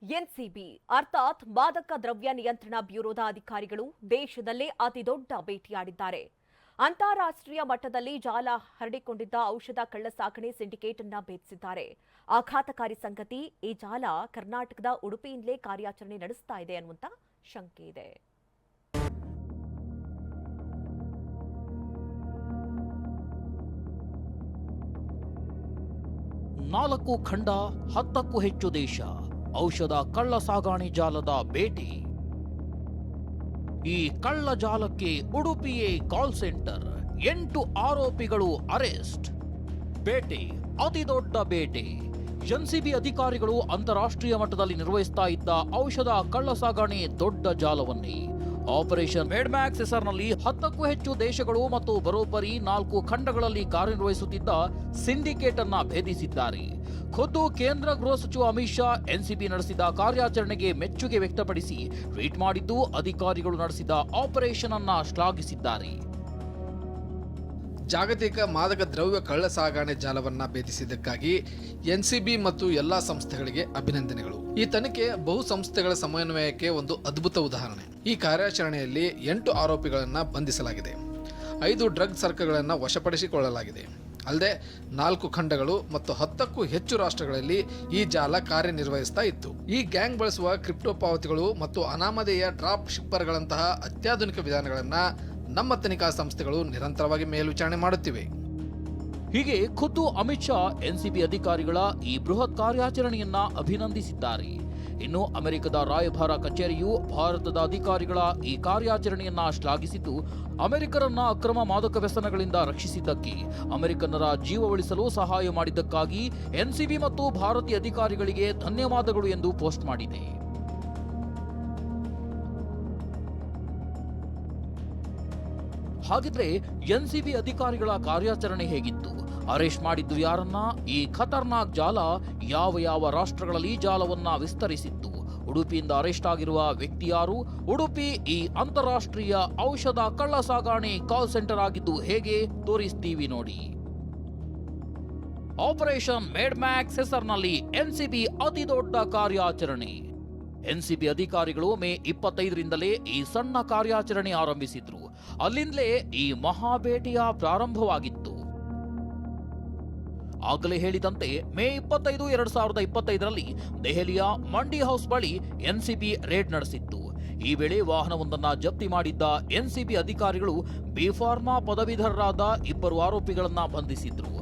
NCB ಅರ್ಥಾತ್ ಮಾದಕ ದ್ರವ್ಯ ನಿಯಂತ್ರಣ ಬ್ಯೂರೋದ ಅಧಿಕಾರಿಗಳು ದೇಶದಲ್ಲೇ ಅತಿದೊಡ್ಡ ಭೇಟಿಯಾಡಿದ್ದಾರೆ. ಅಂತಾರಾಷ್ಟ್ರೀಯ ಮಟ್ಟದಲ್ಲಿ ಜಾಲ ಹರಡಿಕೊಂಡಿದ್ದ ಔಷಧ ಕಳ್ಳಸಾಗಣೆ ಸಿಂಡಿಕೇಟ್ ಅನ್ನು ಭೇದಿಸಿದ್ದಾರೆ. ಆಘಾತಕಾರಿ ಸಂಗತಿ, ಈ ಜಾಲ ಕರ್ನಾಟಕದ ಉಡುಪಿಯಿಂದಲೇ ಕಾರ್ಯಾಚರಣೆ ನಡೆಸ್ತಾ ಇದೆ ಅನ್ನುವಂತ ಶಂಕೆ ಇದೆ. ನಾಲ್ಕು ಖಂಡ 10ಕ್ಕೂ ಹೆಚ್ಚು ದೇಶ ಔಷಧ ಕಳ್ಳ ಸಾಗಾಣೆ ಜಾಲದ ಭೇಟಿ. ಈ ಕಳ್ಳ ಜಾಲಕ್ಕೆ ಉಡುಪಿಯೇ ಕಾಲ್ ಸೆಂಟರ್, 8 ಆರೋಪಿಗಳು ಅರೆಸ್ಟ್. ಬೇಟೆ ಅತಿದೊಡ್ಡ ಬೇಟೆ. ಎನ್ಸಿಬಿ ಅಧಿಕಾರಿಗಳು ಅಂತಾರಾಷ್ಟ್ರೀಯ ಮಟ್ಟದಲ್ಲಿ ನಿರ್ವಹಿಸ್ತಾ ಇದ್ದ ಔಷಧ ಕಳ್ಳ ಸಾಗಾಣೆ ದೊಡ್ಡ ಜಾಲವನ್ನೇ ಆಪರೇಷನ್ ಮೇಡ್ಮ್ಯಾಕ್ಸ್ ಹೆಸರಿನಲ್ಲಿ 10ಕ್ಕೂ ಹೆಚ್ಚು ದೇಶಗಳು ಮತ್ತು ಬರೋಬ್ಬರಿ 4 ಖಂಡಗಳಲ್ಲಿ ಕಾರ್ಯನಿರ್ವಹಿಸುತ್ತಿದ್ದ ಸಿಂಡಿಕೇಟ್ ಅನ್ನ ಭೇದಿಸಿದ್ದಾರೆ. ಖುದ್ದು ಕೇಂದ್ರ ಗೃಹ ಸಚಿವ ಅಮಿತ್ ಶಾ ಎನ್ಸಿಬಿ ನಡೆಸಿದ ಕಾರ್ಯಾಚರಣೆಗೆ ಮೆಚ್ಚುಗೆ ವ್ಯಕ್ತಪಡಿಸಿ ಟ್ವೀಟ್ ಮಾಡಿದ್ದು, ಅಧಿಕಾರಿಗಳು ನಡೆಸಿದ ಆಪರೇಷನ್ ಅನ್ನ ಶ್ಲಾಘಿಸಿದ್ದಾರೆ. ಜಾಗತಿಕ ಮಾದಕ ದ್ರವ್ಯ ಕಳ್ಳ ಸಾಗಾಣೆ ಜಾಲವನ್ನ ಭೇದಿಸಿದ್ದಕ್ಕಾಗಿ ಎನ್ಸಿಬಿ ಮತ್ತು ಎಲ್ಲಾ ಸಂಸ್ಥೆಗಳಿಗೆ ಅಭಿನಂದನೆಗಳು. ಈ ತನಿಖೆ ಬಹು ಸಂಸ್ಥೆಗಳ ಸಮನ್ವಯಕ್ಕೆ ಒಂದು ಅದ್ಭುತ ಉದಾಹರಣೆ. ಈ ಕಾರ್ಯಾಚರಣೆಯಲ್ಲಿ 8 ಆರೋಪಿಗಳನ್ನ ಬಂಧಿಸಲಾಗಿದೆ, 5 ಡ್ರಗ್ ಸರಕುಗಳನ್ನು ವಶಪಡಿಸಿಕೊಳ್ಳಲಾಗಿದೆ. ಅಲ್ಲದೆ 4 ಖಂಡಗಳು ಮತ್ತು 10ಕ್ಕೂ ಹೆಚ್ಚು ರಾಷ್ಟ್ರಗಳಲ್ಲಿ ಈ ಜಾಲ ಕಾರ್ಯನಿರ್ವಹಿಸ್ತಾ ಇತ್ತು. ಈ ಗ್ಯಾಂಗ್ ಬಳಸುವ ಕ್ರಿಪ್ಟೋ ಪಾವತಿಗಳು ಮತ್ತು ಅನಾಮಧೇಯ ಡ್ರಾಪ್ ಶಿಪ್ಪರ್ಗಳಂತಹ ಅತ್ಯಾಧುನಿಕ ವಿಧಾನಗಳನ್ನ ನಮ್ಮ ತನಿಖಾ ಸಂಸ್ಥೆಗಳು ನಿರಂತರವಾಗಿ ಮೇಲ್ವಿಚಾರಣೆ ಮಾಡುತ್ತಿವೆ. ಹೀಗೆ ಖುದ್ದು ಅಮಿತ್ ಶಾ ಎನ್ಸಿಬಿ ಅಧಿಕಾರಿಗಳ ಈ ಬೃಹತ್ ಕಾರ್ಯಾಚರಣೆಯನ್ನ ಅಭಿನಂದಿಸಿದ್ದಾರೆ. ಇನ್ನು ಅಮೆರಿಕದ ರಾಯಭಾರ ಕಚೇರಿಯು ಭಾರತದ ಅಧಿಕಾರಿಗಳ ಈ ಕಾರ್ಯಾಚರಣೆಯನ್ನ ಶ್ಲಾಘಿಸಿದ್ದು, ಅಮೆರಿಕರನ್ನ ಅಕ್ರಮ ಮಾದಕ ವ್ಯಸನಗಳಿಂದ ರಕ್ಷಿಸಿದ್ದಕ್ಕೆ, ಅಮೆರಿಕನ್ನರ ಜೀವ ಉಳಿಸಲು ಸಹಾಯ ಮಾಡಿದ್ದಕ್ಕಾಗಿ ಎನ್ಸಿಬಿ ಮತ್ತು ಭಾರತೀಯ ಅಧಿಕಾರಿಗಳಿಗೆ ಧನ್ಯವಾದಗಳು ಎಂದು ಪೋಸ್ಟ್ ಮಾಡಿದೆ. ಹಾಗಿದ್ರೆ ಎನ್ಸಿಬಿ ಅಧಿಕಾರಿಗಳ ಕಾರ್ಯಾಚರಣೆ ಹೇಗಿತ್ತು? ಅರೆಸ್ಟ್ ಮಾಡಿದ್ದು ಯಾರನ್ನ? ಈ ಖತರ್ನಾಕ್ ಜಾಲ ಯಾವ ರಾಷ್ಟ್ರಗಳಲ್ಲಿ ಜಾಲವನ್ನ ವಿಸ್ತರಿಸಿತ್ತು? ಉಡುಪಿಯಿಂದ ಅರೆಸ್ಟ್ ಆಗಿರುವ ವ್ಯಕ್ತಿ ಯಾರು? ಉಡುಪಿ ಈ ಅಂತಾರಾಷ್ಟ್ರೀಯ ಔಷಧ ಕಳ್ಳ ಸಾಗಾಣೆ ಕಾಲ್ ಸೆಂಟರ್ ಆಗಿದ್ದು ಹೇಗೆ? ತೋರಿಸ್ತೀವಿ ನೋಡಿ. ಆಪರೇಷನ್ ಮೇಡ್ಮ್ಯಾಕ್ಸ್ ಹೆಸರಿನಲ್ಲಿ ಎನ್ಸಿಬಿ ಅತಿದೊಡ್ಡ ಕಾರ್ಯಾಚರಣೆ. ಎನ್ಸಿಬಿ ಅಧಿಕಾರಿಗಳು ಮೇ 25ರಿಂದಲೇ ಈ ಸಣ್ಣ ಕಾರ್ಯಾಚರಣೆ ಆರಂಭಿಸಿದ್ರು. ಅಲ್ಲಿಂದಲೇ ಈ ಮಹಾಬೇಟೆಯ ಪ್ರಾರಂಭವಾಗಿತ್ತು. ಆಗಲೇ ಹೇಳಿದಂತೆ ಮೇ 25, 2025ರಲ್ಲಿ ದೆಹಲಿಯ ಮಂಡಿ ಹೌಸ್ ಬಳಿ ಎನ್ಸಿಬಿ ರೇಡ್ ನಡೆಸಿತ್ತು. ಈ ವೇಳೆ ವಾಹನವೊಂದನ್ನ ಜಪ್ತಿ ಮಾಡಿದ್ದ ಎನ್ಸಿಬಿ ಅಧಿಕಾರಿಗಳು ಬಿ ಫಾರ್ಮಾ ಪದವೀಧರರಾದ 2 ಆರೋಪಿಗಳನ್ನ ಬಂಧಿಸಿದ್ರು.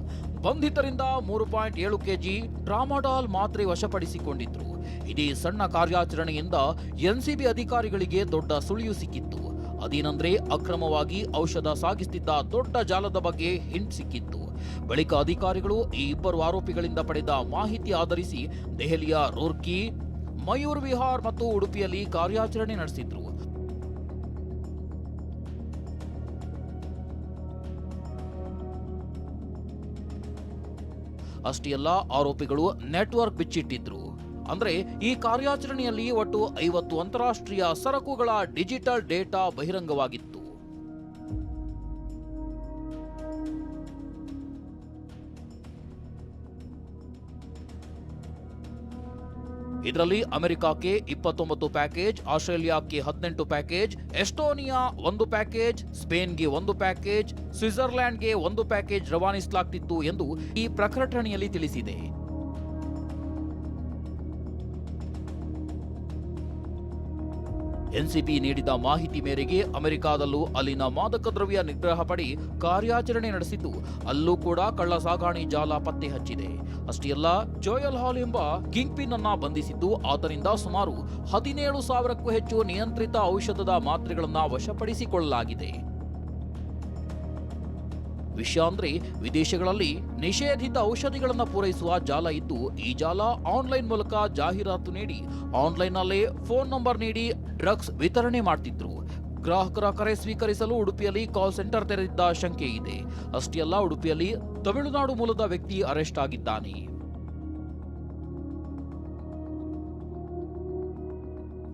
ಬಂಧಿತರಿಂದ 3.7 ಕೆಜಿ ಟ್ರಾಮಾಡಾಲ್ ಮಾತ್ರೆ ವಶಪಡಿಸಿಕೊಂಡಿದ್ರು. ಇಡೀ ಸಣ್ಣ ಕಾರ್ಯಾಚರಣೆಯಿಂದ ಎನ್ಸಿಬಿ ಅಧಿಕಾರಿಗಳಿಗೆ ದೊಡ್ಡ ಸುಳಿವು ಸಿಕ್ಕಿತ್ತು. ಅದೇನೆಂದ್ರೆ, ಅಕ್ರಮವಾಗಿ ಔಷಧ ಸಾಗಿಸುತ್ತಿದ್ದ ದೊಡ್ಡ ಜಾಲದ ಬಗ್ಗೆ ಹಿಂಟ್ ಸಿಕ್ಕಿತ್ತು. ಬಳಿಕ ಅಧಿಕಾರಿಗಳು ಈ 2 ಆರೋಪಿಗಳಿಂದ ಪಡೆದ ಮಾಹಿತಿ ಆಧರಿಸಿ ದೆಹಲಿಯ ರೂರ್ಕಿ, ಮಯೂರ್ ವಿಹಾರ್ ಮತ್ತು ಉಡುಪಿಯಲ್ಲಿ ಕಾರ್ಯಾಚರಣೆ ನಡೆಸಿದ್ರು. ಅಷ್ಟೇ ಅಲ್ಲ, ಆರೋಪಿಗಳು ನೆಟ್ವರ್ಕ್ ಬಿಚ್ಚಿಟ್ಟಿದ್ರು. ಅಂದ್ರೆ ಈ ಕಾರ್ಯಾಚರಣೆಯಲ್ಲಿ ಒಟ್ಟು 50 ಅಂತಾರಾಷ್ಟ್ರೀಯ ಸರಕುಗಳ ಡಿಜಿಟಲ್ ಡೇಟಾ ಬಹಿರಂಗವಾಗಿತ್ತು. ಇದರಲ್ಲಿ ಅಮೆರಿಕಕ್ಕೆ 29 ಪ್ಯಾಕೇಜ್, ಆಸ್ಟ್ರೇಲಿಯಾಕ್ಕೆ 18 ಪ್ಯಾಕೇಜ್, ಎಸ್ಟೋನಿಯಾ 1 ಪ್ಯಾಕೇಜ್, ಸ್ಪೇನ್ಗೆ 1 ಪ್ಯಾಕೇಜ್, ಸ್ವಿಟ್ಜರ್ಲ್ಯಾಂಡ್ಗೆ 1 ಪ್ಯಾಕೇಜ್ ರವಾನಿಸಲಾಗ್ತಿತ್ತು ಎಂದು ಈ ಪ್ರಕಟಣೆಯಲ್ಲಿ ತಿಳಿಸಿದೆ. ಎನ್ಸಿಬಿ ನೀಡಿದ ಮಾಹಿತಿ ಮೇರೆಗೆ ಅಮೆರಿಕಾದಲ್ಲೂ ಅಲ್ಲಿನ ಮಾದಕ ದ್ರವ್ಯ ನಿಗ್ರಹ ಪಡೆ ಕಾರ್ಯಾಚರಣೆ ನಡೆಸಿದ್ದು, ಅಲ್ಲೂ ಕೂಡ ಕಳ್ಳ ಸಾಗಾಣೆ ಜಾಲ ಪತ್ತೆ ಹಚ್ಚಿದೆ. ಅಷ್ಟೇ ಅಲ್ಲ, ಜೋಯಲ್ ಹಾಲ್ ಎಂಬ ಕಿಂಗ್ ಪಿನ್ ಅನ್ನ ಬಂಧಿಸಿದ್ದು, ಆತನಿಂದ ಸುಮಾರು 17,000ಕ್ಕೂ ಹೆಚ್ಚು ನಿಯಂತ್ರಿತ ಔಷಧದ ಮಾತ್ರೆಗಳನ್ನ ವಶಪಡಿಸಿಕೊಳ್ಳಲಾಗಿದೆ. ವಿಷಯ ಅಂದ್ರೆ, ವಿದೇಶಗಳಲ್ಲಿ ನಿಷೇಧಿತ ಔಷಧಿಗಳನ್ನು ಪೂರೈಸುವ ಜಾಲ ಇದ್ದು, ಈ ಜಾಲ ಆನ್ಲೈನ್ ಮೂಲಕ ಜಾಹೀರಾತು ನೀಡಿ ಆನ್ಲೈನ್ನಲ್ಲೇ ಫೋನ್ ನಂಬರ್ ನೀಡಿ ಡ್ರಗ್ಸ್ ವಿತರಣೆ ಮಾಡ್ತಿದ್ರು. ಗ್ರಾಹಕರ ಕರೆ ಸ್ವೀಕರಿಸಲು ಉಡುಪಿಯಲ್ಲಿ ಕಾಲ್ ಸೆಂಟರ್ ತೆರೆದಿದ್ದ ಶಂಕೆ ಇದೆ. ಅಷ್ಟೇ ಅಲ್ಲ, ಉಡುಪಿಯಲ್ಲಿ ತಮಿಳುನಾಡು ಮೂಲದ ವ್ಯಕ್ತಿ ಅರೆಸ್ಟ್ ಆಗಿದ್ದಾನೆ.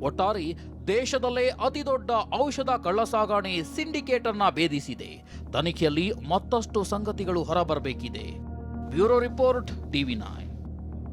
ಒಟ್ಟಾರೆ ದೇಶದಲ್ಲೇ ಅತಿದೊಡ್ಡ ಔಷಧ ಕಳ್ಳಸಾಗಣೆ ಸಿಂಡಿಕೇಟ್ ಅನ್ನ ಭೇದಿಸಿದೆ. ತನಿಖೆಯಲ್ಲಿ ಮತ್ತಷ್ಟು ಸಂಗತಿಗಳು ಹೊರಬರಬೇಕಿದೆ. Bureau report, TV9.